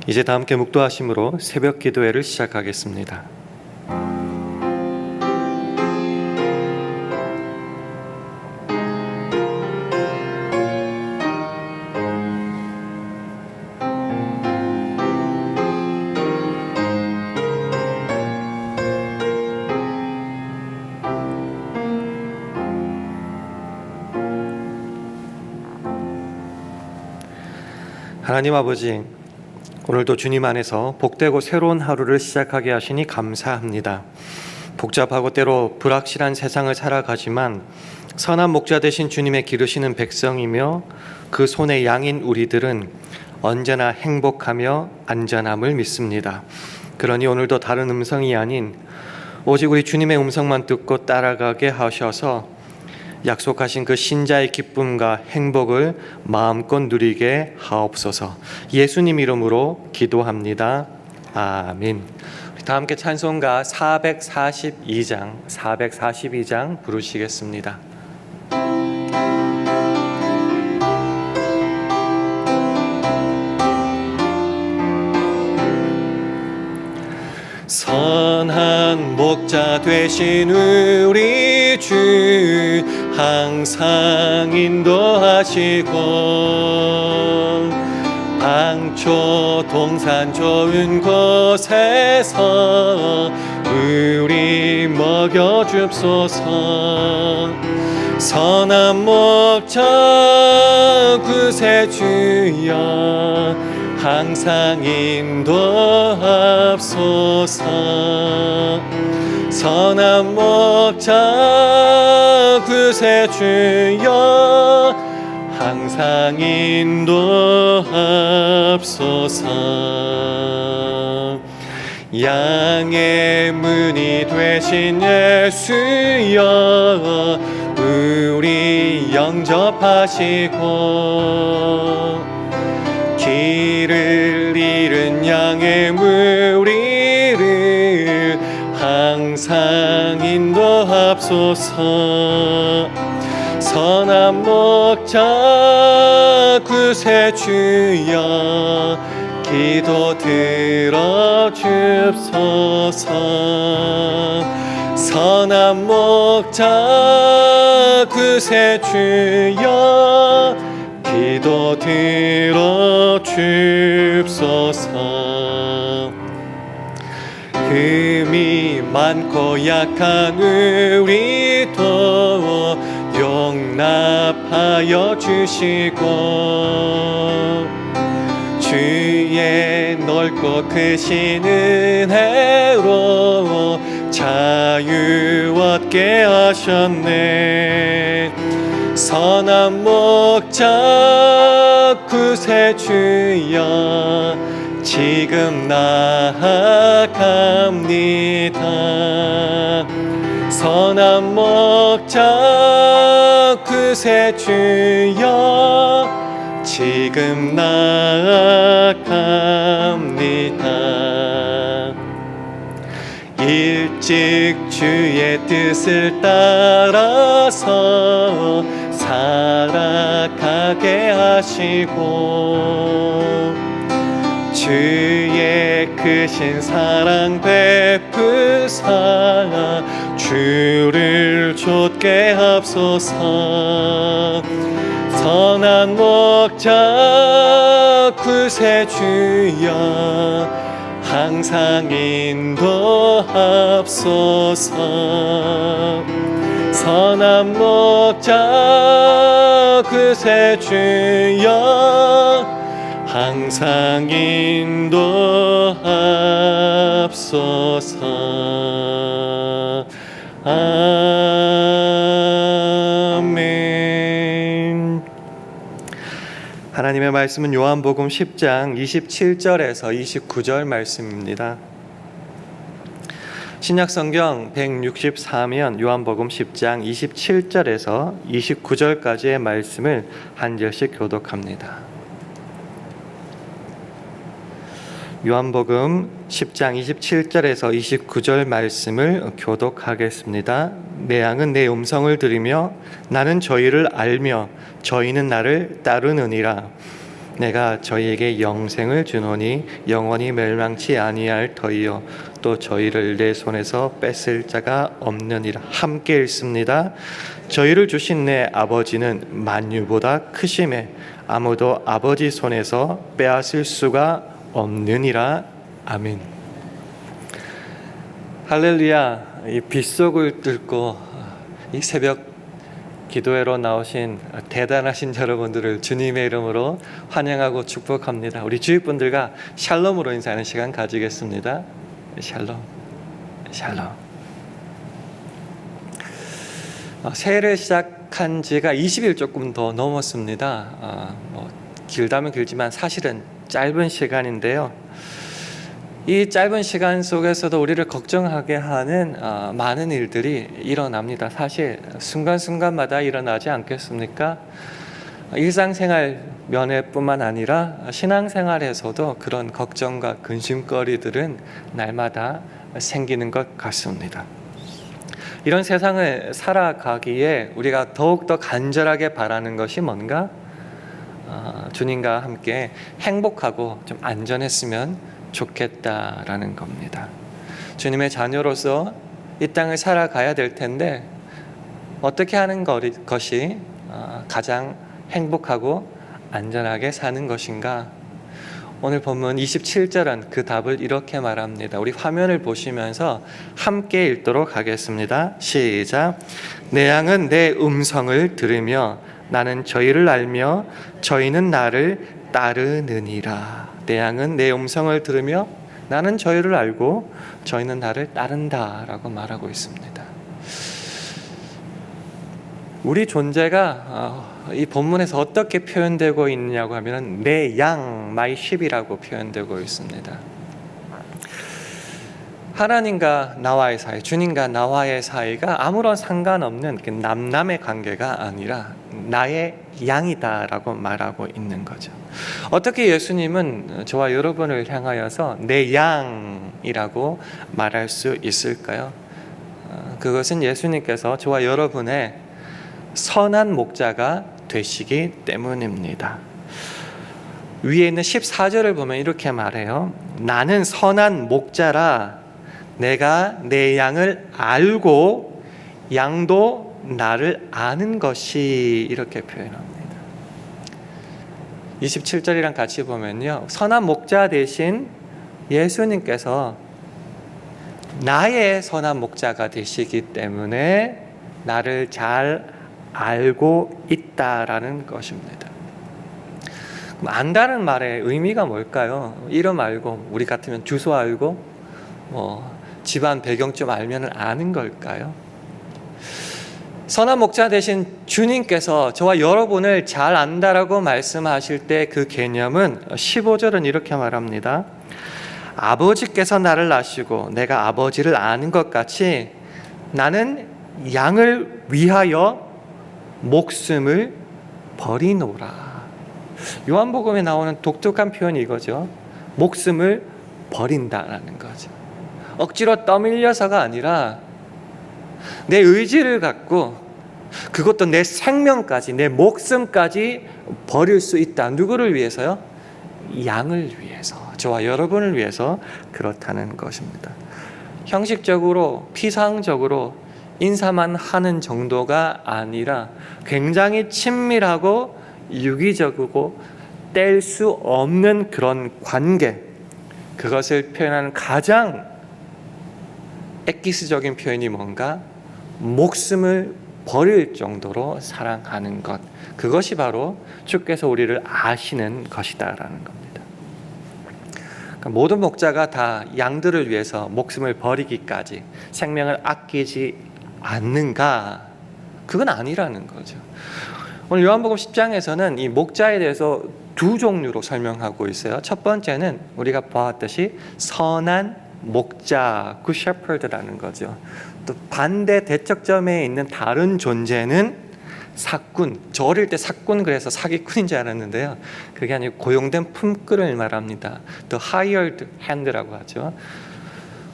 이제 다 함께 묵도하심으로 새벽 기도회를 시작하겠습니다. 하나님 아버지, 오늘도 주님 안에서 복되고 새로운 하루를 시작하게 하시니 감사합니다. 복잡하고 때로 불확실한 세상을 살아가지만 선한 목자 되신 주님의 기르시는 백성이며 그 손의 양인 우리들은 언제나 행복하며 안전함을 믿습니다. 그러니 오늘도 다른 음성이 아닌 오직 우리 주님의 음성만 듣고 따라가게 하셔서 약속하신 그 신자의 기쁨과 행복을 마음껏 누리게 하옵소서. 예수님 이름으로 기도합니다. 아멘. 우리 다 함께 찬송가 442장 부르시겠습니다. 선한 목자 되신 우리 주 항상 인도하시고 방초 동산 좋은 곳에서 우리 먹여줍소서. 선한 목자 구세주여 항상 인도하옵소서. 선한 목자 구세주여 항상 인도하옵소서. 양의 문이 되신 예수여 우리 영접하시고 길을 잃은 양의 무리를 항상 인도하옵소서. 선한 목자 구세주여 기도 들어주옵소서. 선한 목자 구세주여 기도 들어주옵소서. 흠이 많고 약한 우리도 용납하여 주시고 주의 넓고 크신 은혜로 자유 얻게 하셨네. 선한 목자 구세주여 지금 나아갑니다. 선한 목자 구세주여 지금 나아갑니다. 일찍 주의 뜻을 따라서 살아가게 하시고 주의 크신 사랑 베푸사 주를 좇게 하옵소서. 선한 목자 구세주여 항상 인도하옵소서. 선한 목자 구세주여 항상 인도하옵소서. 아멘. 하나님의 말씀은 요한복음 10장 27절에서 29절 말씀입니다. 신약성경 164면 요한복음 10장 27절에서 29절까지의 말씀을 한 절씩 교독합니다. 요한복음 10장 27절에서 29절 말씀을 교독하겠습니다. 내 양은 내 음성을 들으며 나는 저희를 알며 저희는 나를 따르느니라. 내가 저희에게 영생을 주노니 영원히 멸망치 아니할 터이요 또 저희를 내 손에서 뺏을 자가 없느니라. 함께 읽습니다. 저희를 주신 내 아버지는 만유보다 크심에 아무도 아버지 손에서 빼앗을 수가 없느니라. 아멘. 할렐루야. 이 빗속을 뚫고 이 새벽 기도회로 나오신 대단하신 여러분들을 주님의 이름으로 환영하고 축복합니다. 우리 주위분들과 샬롬으로 인사하는 시간 가지겠습니다. 샬롬, 샬롬. 새해를 시작한 지가 20일 조금 더 넘었습니다. 길다면 길지만 사실은 짧은 시간인데요. 이 짧은 시간 속에서도 우리를 걱정하게 하는 많은 일들이 일어납니다. 사실 순간순간마다 일어나지 않겠습니까? 일상생활 면에뿐만 아니라 신앙생활에서도 그런 걱정과 근심거리들은 날마다 생기는 것 같습니다. 이런 세상을 살아가기에 우리가 더욱더 간절하게 바라는 것이 뭔가? 주님과 함께 행복하고 좀 안전했으면 좋겠다라는 겁니다. 주님의 자녀로서 이 땅을 살아가야 될 텐데 어떻게 하는 것이 가장 행복하고 안전하게 사는 것인가? 오늘 본문 27절은 그 답을 이렇게 말합니다. 우리 화면을 보시면서 함께 읽도록 하겠습니다. 시작. 내 양은 내 음성을 들으며 나는 저희를 알며 저희는 나를 따르느니라. 내 양은 내 음성을 들으며 나는 저희를 알고 저희는 나를 따른다 라고 말하고 있습니다. 우리 존재가 이 본문에서 어떻게 표현되고 있느냐고 하면 내 양, my sheep이라고 표현되고 있습니다. 하나님과 나와의 사이, 주님과 나와의 사이가 아무런 상관없는 남남의 관계가 아니라 나의 양이다라고 말하고 있는 거죠. 어떻게 예수님은 저와 여러분을 향하여서 내 양이라고 말할 수 있을까요? 그것은 예수님께서 저와 여러분의 선한 목자가 되시기 때문입니다. 위에 있는 14절을 보면 이렇게 말해요. 나는 선한 목자라 내가 내 양을 알고 양도 나를 아는 것이, 이렇게 표현합니다. 27절이랑 같이 보면요, 선한 목자 대신 예수님께서 나의 선한 목자가 되시기 때문에 나를 잘 알고 있다라는 것입니다. 그럼 안다는 말의 의미가 뭘까요? 이름 알고, 우리 같으면 주소 알고, 집안 배경 좀 알면 아는 걸까요? 선한 목자 대신 주님께서 저와 여러분을 잘 안다라고 말씀하실 때 그 개념은 15절은 이렇게 말합니다. 아버지께서 나를 아시고 내가 아버지를 아는 것 같이 나는 양을 위하여 목숨을 버리노라. 요한복음에 나오는 독특한 표현이 이거죠. 목숨을 버린다라는 거죠. 억지로 떠밀려서가 아니라 내 의지를 갖고, 그것도 내 생명까지, 내 목숨까지 버릴 수 있다. 누구를 위해서요? 양을 위해서, 저와 여러분을 위해서 그렇다는 것입니다. 형식적으로, 피상적으로 인사만 하는 정도가 아니라 굉장히 친밀하고 유기적이고 뗄 수 없는 그런 관계, 그것을 표현하는 가장 엑기스적인 표현이 뭔가? 목숨을 버릴 정도로 사랑하는 것, 그것이 바로 주께서 우리를 아시는 것이다라는 겁니다. 그러니까 모든 목자가 다 양들을 위해서 목숨을 버리기까지 생명을 아끼지 않는가? 그건 아니라는 거죠. 오늘 요한복음 10장에서는 이 목자에 대해서 두 종류로 설명하고 있어요. 첫 번째는 우리가 보았듯이 선한 목자, good shepherd라는 거죠. 또 반대 대척점에 있는 다른 존재는 사꾼. 저 어릴 때 사꾼 그래서 사기꾼인 줄 알았는데요, 그게 아니고 고용된 품꾼을 말합니다. The hired hand라고 하죠.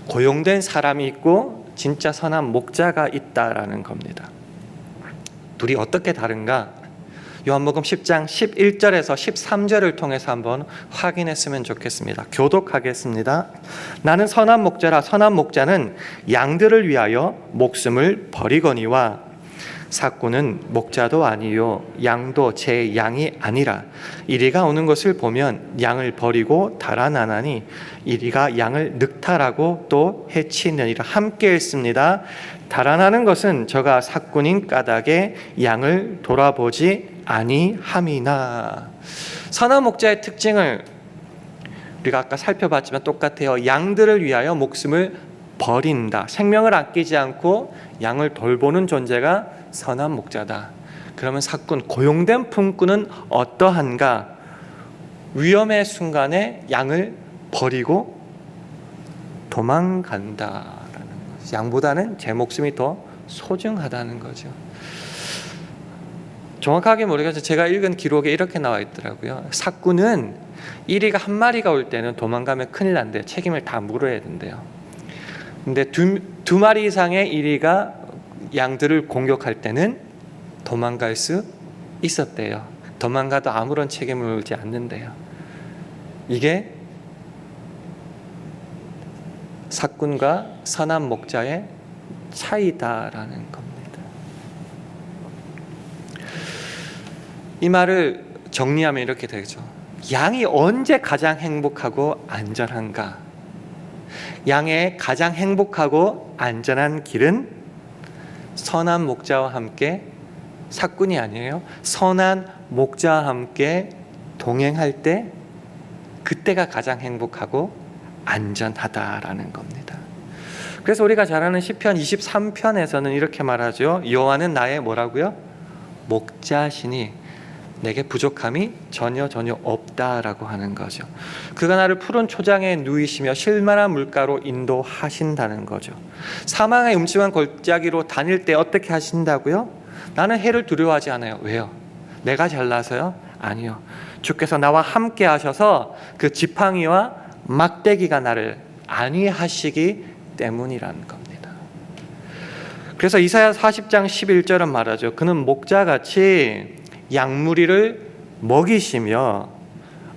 고용된 사람이 있고 진짜 선한 목자가 있다라는 겁니다. 둘이 어떻게 다른가? 요한복음 10장 11절에서 13절을 통해서 한번 확인했으면 좋겠습니다. 교독하겠습니다. 나는 선한 목자라. 선한 목자는 양들을 위하여 목숨을 버리거니와 삭구는 목자도 아니요 양도 제 양이 아니라 이리가 오는 것을 보면 양을 버리고 달아나나니 이리가 양을 늑탈하고 또 해치느니라. 함께 읽습니다. 달아나는 것은 저가 삭군인 까닭에 양을 돌아보지 아니함이나. 선한 목자의 특징을 우리가 아까 살펴봤지만 똑같아요. 양들을 위하여 목숨을 버린다. 생명을 아끼지 않고 양을 돌보는 존재가 선한 목자다. 그러면 삭군, 고용된 품꾼은 어떠한가? 위험의 순간에 양을 버리고 도망간다라는 거죠. 양보다는 제 목숨이 더 소중하다는 거죠. 정확하게 모르겠어요. 제가 읽은 기록에 이렇게 나와 있더라고요. 삭군은 이리가 한 마리가 올 때는 도망가면 큰일 난대요. 책임을 다 물어야 된대요. 근데 두 마리 이상의 이리가 양들을 공격할 때는 도망갈 수 있었대요. 도망가도 아무런 책임을 물지 않는데요. 이게 삭군과 선한 목자의 차이다라는 겁니다. 이 말을 정리하면 이렇게 되죠. 양이 언제 가장 행복하고 안전한가? 양의 가장 행복하고 안전한 길은 선한 목자와 함께, 삭군이 아니에요, 선한 목자와 함께 동행할 때, 그때가 가장 행복하고 안전하다라는 겁니다. 그래서 우리가 잘 아는 시편 23편에서는 이렇게 말하죠. 여호와는 나의 뭐라고요? 목자시니 내게 부족함이 전혀 없다라고 하는 거죠. 그가 나를 푸른 초장에 누이시며 쉴만한 물가로 인도하신다는 거죠. 사망의 음침한 골짜기로 다닐 때 어떻게 하신다고요? 나는 해를 두려워하지 않아요. 왜요? 내가 잘나서요? 아니요. 주께서 나와 함께 하셔서 그 지팡이와 막대기가 나를 안위하시기 때문이라는 겁니다. 그래서 이사야 40장 11절은 말하죠. 그는 목자같이 양무리를 먹이시며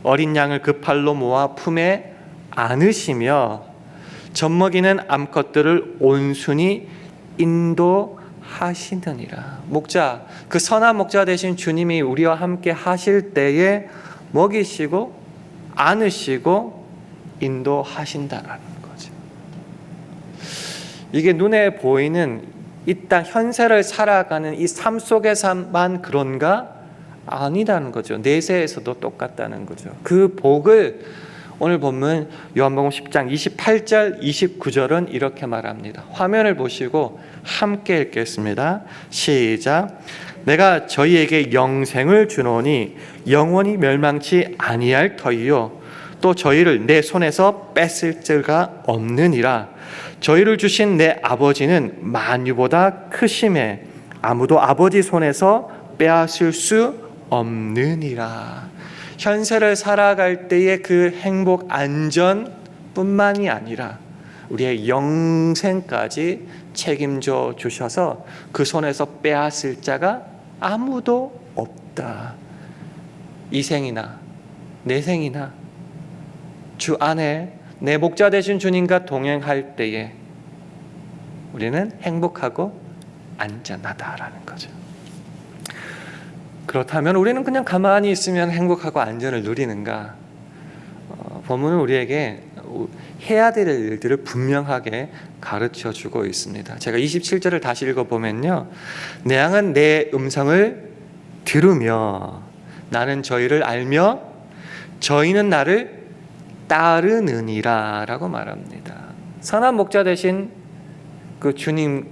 어린 양을 그 팔로 모아 품에 안으시며 젖먹이는 암컷들을 온순히 인도하시느니라. 목자, 그 선한 목자 되신 주님이 우리와 함께 하실 때에 먹이시고 안으시고 인도하신다라는 거죠. 이게 눈에 보이는 이 땅 현세를 살아가는 이 삶 속에서만 그런가? 아니다는 거죠. 내세에서도 똑같다는 거죠. 그 복을 오늘 본문 요한복음 10장 28절 29절은 이렇게 말합니다. 화면을 보시고 함께 읽겠습니다. 시작. 내가 저희에게 영생을 주노니 영원히 멸망치 아니할 터이요 또 저희를 내 손에서 뺏을 자가 없느니라. 저희를 주신 내 아버지는 만유보다 크심에 아무도 아버지 손에서 빼앗을 수 없느니라. 현세를 살아갈 때의 그 행복 안전뿐만이 아니라 우리의 영생까지 책임져 주셔서 그 손에서 빼앗을 자가 아무도 없다. 이 생이나 내 생이나 주 안에 내 목자 되신 주님과 동행할 때에 우리는 행복하고 안전하다라는 거죠. 그렇다면 우리는 그냥 가만히 있으면 행복하고 안전을 누리는가? 본문은 우리에게 해야 될 일들을 분명하게 가르쳐 주고 있습니다. 제가 27절을 다시 읽어보면요. 내 양은 내 음성을 들으며 나는 저희를 알며 저희는 나를 따르느니라 라고 말합니다. 선한 목자 되신 그 주님의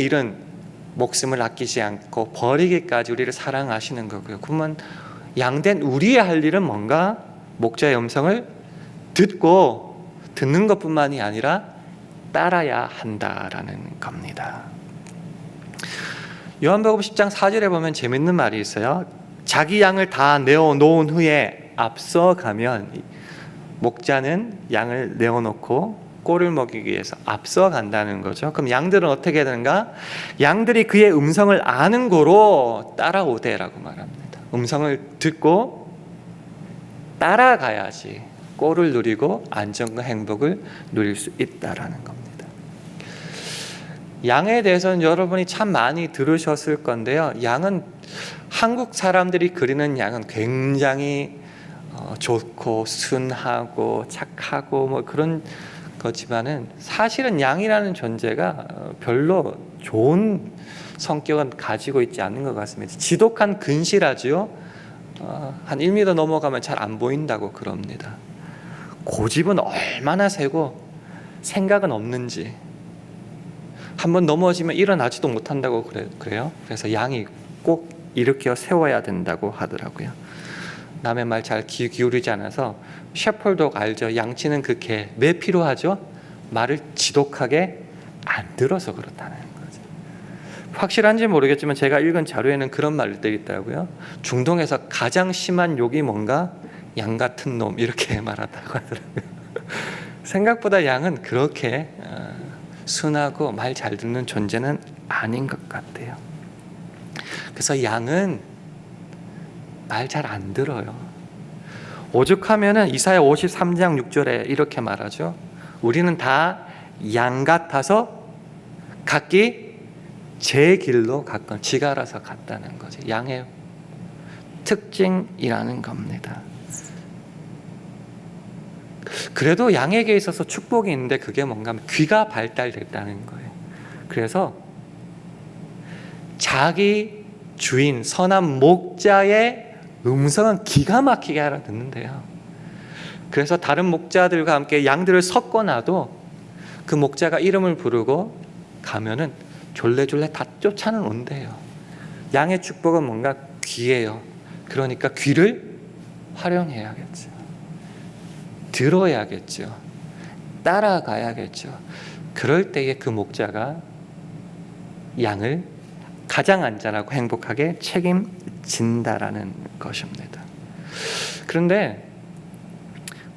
일은 목숨을 아끼지 않고 버리기까지 우리를 사랑하시는 거고요. 그러면 양된 우리의 할 일은 뭔가? 목자의 음성을 듣는 것뿐만이 아니라 따라야 한다라는 겁니다. 요한복음 10장 4절에 보면 재밌는 말이 있어요. 자기 양을 다 내어놓은 후에 앞서가면 목자는 양을 내어놓고 꼴을 먹이기 위해서 앞서간다는 거죠. 그럼 양들은 어떻게 되는가? 양들이 그의 음성을 아는 고로 따라오되라고 말합니다. 음성을 듣고 따라가야지 꼴을 누리고 안정과 행복을 누릴 수 있다라는 겁니다. 양에 대해서는 여러분이 참 많이 들으셨을 건데요. 양은 한국 사람들이 그리는 양은 굉장히 좋고 순하고 착하고 뭐 그런 거지만은 사실은 양이라는 존재가 별로 좋은 성격은 가지고 있지 않는 것 같습니다. 지독한 근실하지요. 한 1m 넘어가면 잘 안 보인다고 그럽니다. 고집은 얼마나 세고 생각은 없는지, 한번 넘어지면 일어나지도 못한다고 그래요. 그래서 양이 꼭 일으켜 세워야 된다고 하더라고요. 남의 말 잘 기울이지 않아서 셰퍼드 알죠? 양치는 그 개, 왜 필요하죠? 말을 지독하게 안 들어서 그렇다는 거죠. 확실한지 모르겠지만 제가 읽은 자료에는 그런 말들이 있더라고요. 중동에서 가장 심한 욕이 뭔가? 양 같은 놈, 이렇게 말한다고 하더라고요. 생각보다 양은 그렇게 순하고 말 잘 듣는 존재는 아닌 것 같아요. 그래서 양은 말 잘 안 들어요. 오죽하면은 이사야 53장 6절에 이렇게 말하죠. 우리는 다 양 같아서 각기 제 길로 갔건 지가 알아서 갔다는 거죠. 양의 특징이라는 겁니다. 그래도 양에게 있어서 축복이 있는데 그게 뭔가 하면 귀가 발달됐다는 거예요. 그래서 자기 주인 선한 목자의 음성은 기가 막히게 알아듣는데요. 그래서 다른 목자들과 함께 양들을 섞어놔도 그 목자가 이름을 부르고 가면은 졸래졸래 다 쫓아는 온대요. 양의 축복은 뭔가 귀예요. 그러니까 귀를 활용해야겠죠. 들어야겠죠. 따라가야겠죠. 그럴 때에 그 목자가 양을 가장 안전하고 행복하게 책임진다라는 것입니다. 그런데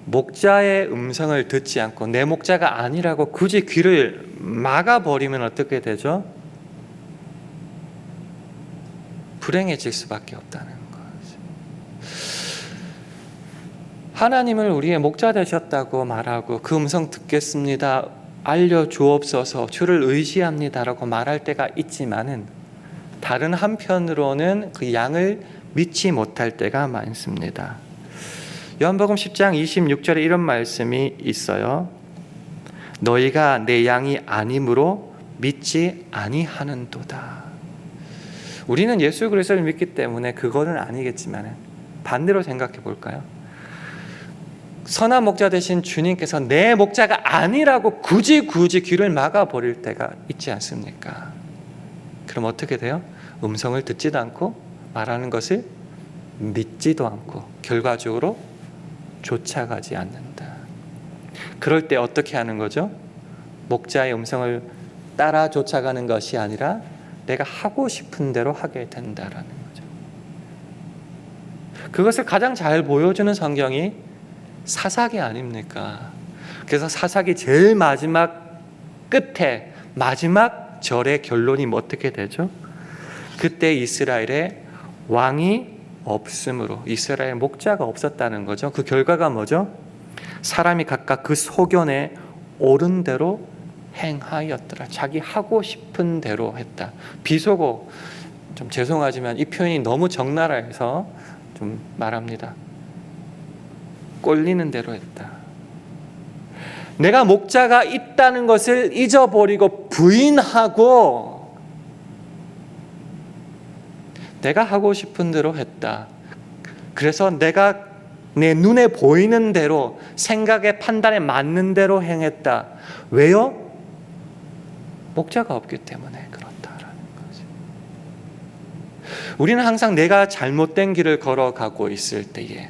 목자의 음성을 듣지 않고 내 목자가 아니라고 굳이 귀를 막아버리면 어떻게 되죠? 불행해질 수밖에 없다는 거죠. 하나님을 우리의 목자 되셨다고 말하고 그 음성 듣겠습니다, 알려주옵소서, 주를 의지합니다라고 말할 때가 있지만은 다른 한편으로는 그 양을 믿지 못할 때가 많습니다. 요한복음 10장 26절에 이런 말씀이 있어요. 너희가 내 양이 아님으로 믿지 아니하는도다. 우리는 예수 그리스도를 믿기 때문에 그거는 아니겠지만 반대로 생각해 볼까요? 선한 목자 되신 주님께서 내 목자가 아니라고 굳이 귀를 막아버릴 때가 있지 않습니까? 그럼 어떻게 돼요? 음성을 듣지도 않고 말하는 것을 믿지도 않고 결과적으로 쫓아가지 않는다. 그럴 때 어떻게 하는 거죠? 목자의 음성을 따라 쫓아가는 것이 아니라 내가 하고 싶은 대로 하게 된다라는 거죠. 그것을 가장 잘 보여주는 성경이 사사기 아닙니까? 그래서 사사기 제일 마지막 끝에 마지막 절의 결론이 어떻게 되죠? 그때 이스라엘에 왕이 없으므로 이스라엘 목자가 없었다는 거죠. 그 결과가 뭐죠? 사람이 각각 그 소견에 옳은 대로 행하였더라. 자기 하고 싶은 대로 했다. 비속어, 좀 죄송하지만 이 표현이 너무 적나라해서 좀 말합니다. 꼴리는 대로 했다. 내가 목자가 있다는 것을 잊어버리고 부인하고 내가 하고 싶은 대로 했다. 그래서 내가 내 눈에 보이는 대로 생각에 판단에 맞는 대로 행했다. 왜요? 목자가 없기 때문에 그렇다라는 거죠. 우리는 항상 내가 잘못된 길을 걸어가고 있을 때에,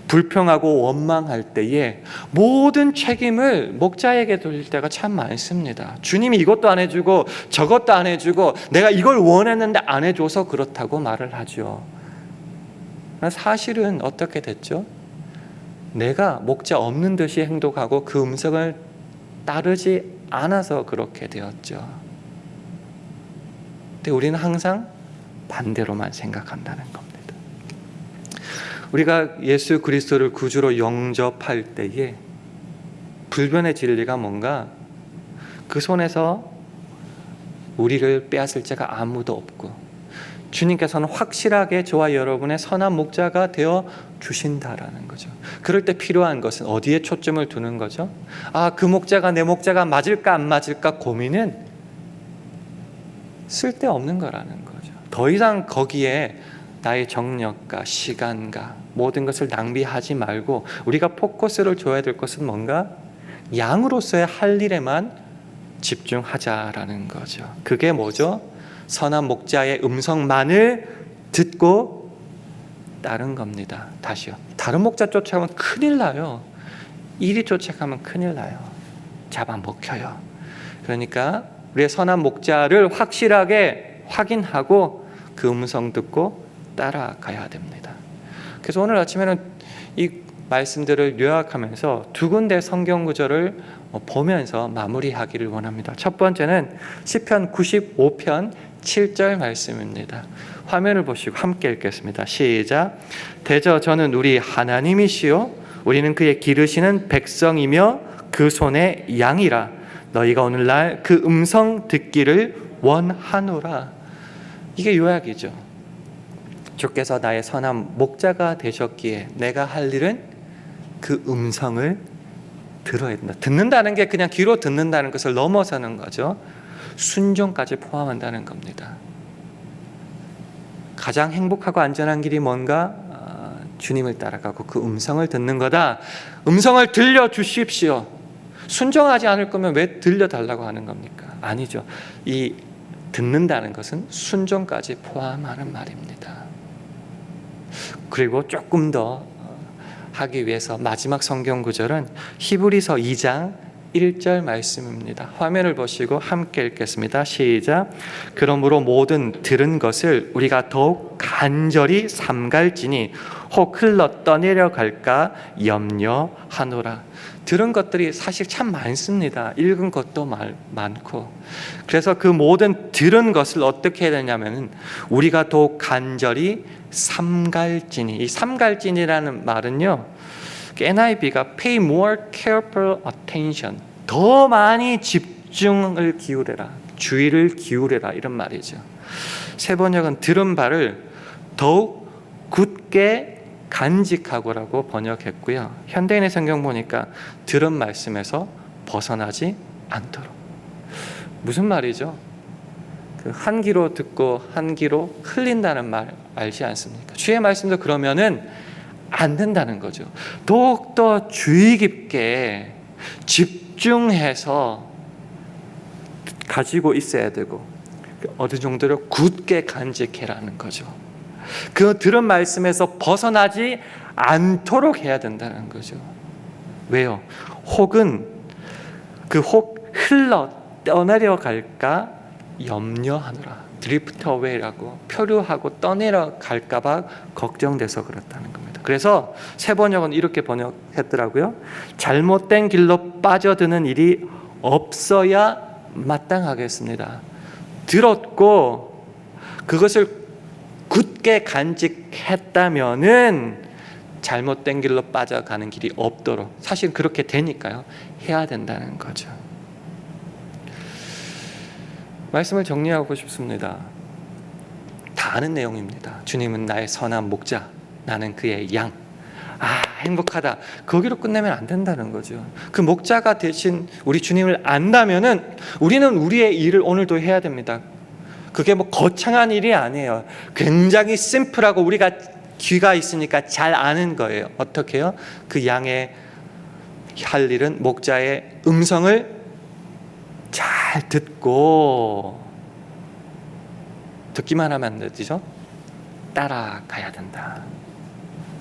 불평하고 원망할 때에 모든 책임을 목자에게 돌릴 때가 참 많습니다. 주님이 이것도 안 해주고 저것도 안 해주고 내가 이걸 원했는데 안 해줘서 그렇다고 말을 하죠. 사실은 어떻게 됐죠? 내가 목자 없는 듯이 행동하고 그 음성을 따르지 않아서 그렇게 되었죠. 근데 우리는 항상 반대로만 생각한다는 겁니다. 우리가 예수 그리스도를 구주로 영접할 때에 불변의 진리가 뭔가 그 손에서 우리를 빼앗을 자가 아무도 없고 주님께서는 확실하게 저와 여러분의 선한 목자가 되어 주신다라는 거죠. 그럴 때 필요한 것은 어디에 초점을 두는 거죠? 그 목자가 내 목자가 맞을까 안 맞을까 고민은 쓸데없는 거라는 거죠. 더 이상 거기에 나의 정력과 시간과 모든 것을 낭비하지 말고 우리가 포커스를 줘야 될 것은 뭔가 양으로서의 할 일에만 집중하자라는 거죠. 그게 뭐죠? 선한 목자의 음성만을 듣고 따른 겁니다. 다시요. 다른 목자 쫓아가면 큰일 나요. 이리 쫓아가면 큰일 나요. 잡아먹혀요. 그러니까 우리의 선한 목자를 확실하게 확인하고 그 음성 듣고 따라가야 됩니다. 그래서 오늘 아침에는 이 말씀들을 요약하면서 두 군데 성경 구절을 보면서 마무리하기를 원합니다. 첫 번째는 시편 95편 7절 말씀입니다. 화면을 보시고 함께 읽겠습니다. 시작. 대저 저는 우리 하나님이시요 우리는 그의 기르시는 백성이며 그 손의 양이라 너희가 오늘날 그 음성 듣기를 원하노라. 이게 요약이죠. 주께서 나의 선한 목자가 되셨기에 내가 할 일은 그 음성을 들어야 된다. 듣는다는 게 그냥 귀로 듣는다는 것을 넘어서는 거죠. 순종까지 포함한다는 겁니다. 가장 행복하고 안전한 길이 뭔가? 주님을 따라가고 그 음성을 듣는 거다. 음성을 들려주십시오. 순종하지 않을 거면 왜 들려달라고 하는 겁니까? 아니죠. 이 듣는다는 것은 순종까지 포함하는 말입니다. 그리고 조금 더 하기 위해서 마지막 성경 구절은 히브리서 2장 1절 말씀입니다. 화면을 보시고 함께 읽겠습니다. 시작. 그러므로 모든 들은 것을 우리가 더욱 간절히 삼갈지니 혹 흘러 떠내려갈까 염려하노라. 들은 것들이 사실 참 많습니다. 읽은 것도 많고. 그래서 그 모든 들은 것을 어떻게 해야 되냐면 우리가 더욱 간절히 삼갈지니. 이 삼갈지니라는 말은요, NIV가 pay more careful attention, 더 많이 집중을 기울여라, 주의를 기울여라 이런 말이죠. 세 번역은 들은 바를 더욱 굳게 간직하고라고 번역했고요. 현대인의 성경 보니까 들은 말씀에서 벗어나지 않도록. 무슨 말이죠? 그 한 귀로 듣고 한 귀로 흘린다는 말 알지 않습니까? 주의 말씀도 그러면은 안 된다는 거죠. 더욱더 주의 깊게 집중해서 가지고 있어야 되고 어느 정도로 굳게 간직해라는 거죠. 그 들은 말씀에서 벗어나지 않도록 해야 된다는 거죠. 왜요? 혹은 그 혹 흘러 떠내려갈까 염려하느라, 드리프트 어웨이라고 표류하고 떠내려갈까 봐 걱정돼서 그렇다는 겁니다. 그래서 세 번역은 이렇게 번역했더라고요. 잘못된 길로 빠져드는 일이 없어야 마땅하겠습니다. 들었고 그것을 굳게 간직했다면은 잘못된 길로 빠져가는 길이 없도록, 사실 그렇게 되니까요, 해야 된다는 거죠. 말씀을 정리하고 싶습니다. 다 아는 내용입니다. 주님은 나의 선한 목자, 나는 그의 양. 행복하다. 거기로 끝내면 안 된다는 거죠. 그 목자가 되신 우리 주님을 안다면은 우리는 우리의 일을 오늘도 해야 됩니다. 그게 뭐 거창한 일이 아니에요. 굉장히 심플하고 우리가 귀가 있으니까 잘 아는 거예요. 어떻게 해요? 그 양의 할 일은 목자의 음성을 잘 듣고, 듣기만 하면 안 되죠? 따라가야 된다.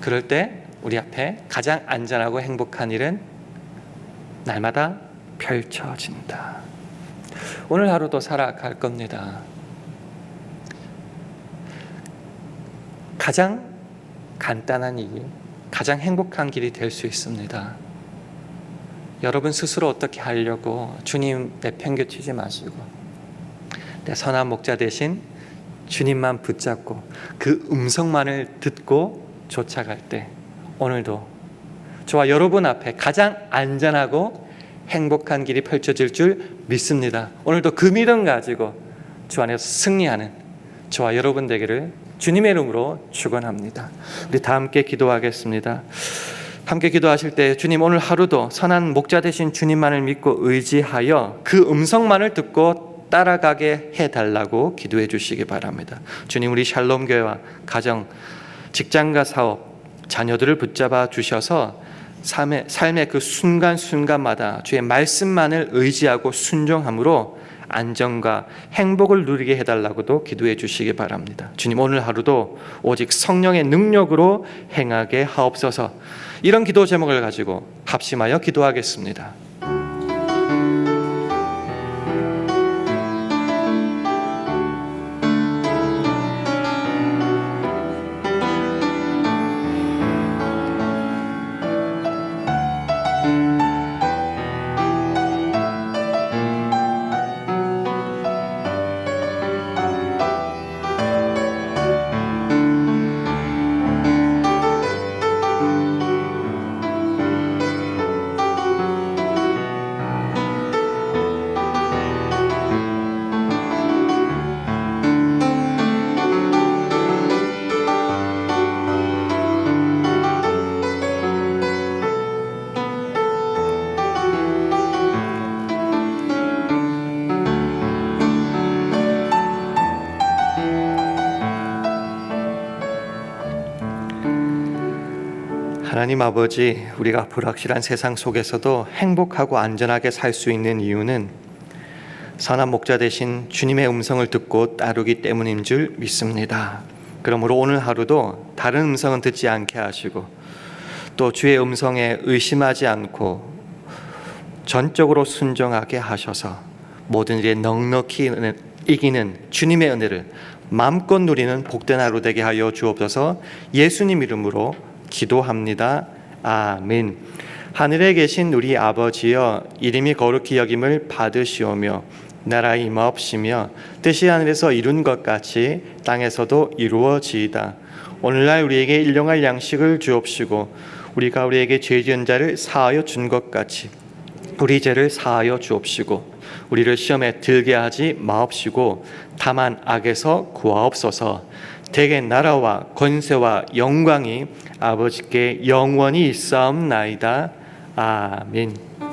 그럴 때 우리 앞에 가장 안전하고 행복한 일은 날마다 펼쳐진다. 오늘 하루도 살아갈 겁니다. 가장 간단한 일, 가장 행복한 길이 될 수 있습니다. 여러분 스스로 어떻게 하려고 주님 내팽개치지 마시고 내 선한 목자 대신 주님만 붙잡고 그 음성만을 듣고 쫓아갈 때 오늘도 저와 여러분 앞에 가장 안전하고 행복한 길이 펼쳐질 줄 믿습니다. 오늘도 그 믿음 가지고 주 안에서 승리하는 저와 여러분 되기를 주님의 이름으로 축원합니다. 우리 다 함께 기도하겠습니다. 함께 기도하실 때 주님 오늘 하루도 선한 목자 되신 주님만을 믿고 의지하여 그 음성만을 듣고 따라가게 해달라고 기도해 주시기 바랍니다. 주님 우리 샬롬교회와 가정, 직장과 사업, 자녀들을 붙잡아 주셔서 삶의 그 순간순간마다 주의 말씀만을 의지하고 순종함으로 안정과 행복을 누리게 해달라고도 기도해 주시기 바랍니다. 주님 오늘 하루도 오직 성령의 능력으로 행하게 하옵소서. 이런 기도 제목을 가지고 합심하여 기도하겠습니다. 하나님 아버지, 우리가 불확실한 세상 속에서도 행복하고 안전하게 살 수 있는 이유는 선한 목자 되신 주님의 음성을 듣고 따르기 때문인 줄 믿습니다. 그러므로 오늘 하루도 다른 음성은 듣지 않게 하시고 또 주의 음성에 의심하지 않고 전적으로 순종하게 하셔서 모든 일에 넉넉히 이기는 주님의 은혜를 마음껏 누리는 복된 하루 되게 하여 주옵소서. 예수님 이름으로 기도합니다. 아멘. 하늘에 계신 우리 아버지여, 이름이 거룩히 여김을 받으시오며 나라 임하옵시며 뜻이 하늘에서 이룬 것 같이 땅에서도 이루어지이다. 오늘날 우리에게 일용할 양식을 주옵시고 우리가 우리에게 죄 지은 자를 사하여 준 것 같이 우리 죄를 사하여 주옵시고 우리를 시험에 들게 하지 마옵시고 다만 악에서 구하옵소서. 대개 나라와 권세와 영광이 아버지께 영원히 있사옵나이다. 아멘.